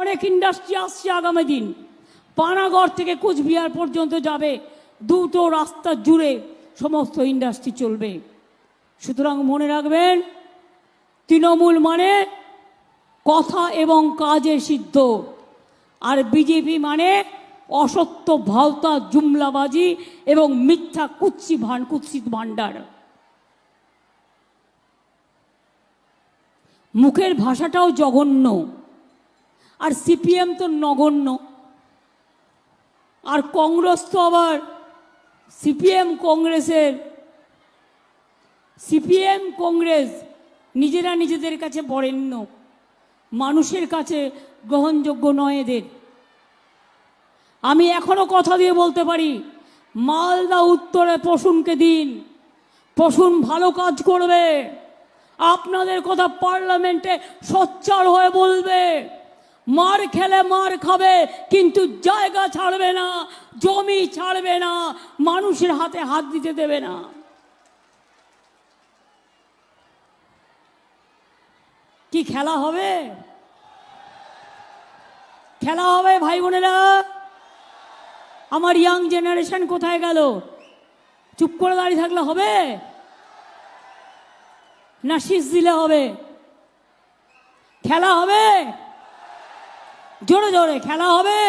অনেক ইন্ডাস্ট্রি আসছে আগামী দিন। পানাগড় থেকে কুচবিহার পর্যন্ত যাবে, দুটো রাস্তা জুড়ে সমস্ত ইন্ডাস্ট্রি চলবে। সুতরাং মনে রাখবেন, তৃণমূল মানে কথা এবং কাজে সিদ্ধ, আর বিজেপি মানে অসত্য, ভাওতা, জুমলাবাজি এবং মিথ্যা কুৎসিত ভাণ্ডার। মুখের ভাষাটাও জঘন্য, আর সিপিএম তো নগণ্য, আর কংগ্রেস তো আবার সিপিএম কংগ্রেস নিজেরা নিজেদের কাছে বরেণ্য, মানুষের কাছে গ্রহণযোগ্য নয় এদের। আমি এখনো কথা দিয়ে বলতে পারি, মালদা উত্তরে প্রসূনকে দিন, প্রসূন ভালো কাজ করবে, আপনাদের কথা পার্লামেন্টে সোচ্চার হয়ে বলবে। মার খেলে মার খাবে, কিন্তু জায়গা ছাড়বে না, জমি ছাড়বে না, মানুষের হাতে হাত দিতে দেবে না। কি খেলা হবে? খেলা হবে ভাই বোনেরা। আমার ইয়াং জেনারেশন কোথায় গেল? চুপ করে দাঁড়িয়ে থাকলে হবে না শীষ দিলে হবে? খেলা হবে, জোরে জোরে খেলা হবে,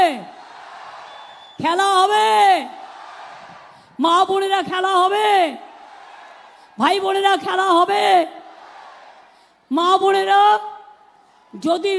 খেলা হবে, মা বোনেরা খেলা হবে, ভাই বোনেরা খেলা হবে। মা বোনেরা যদি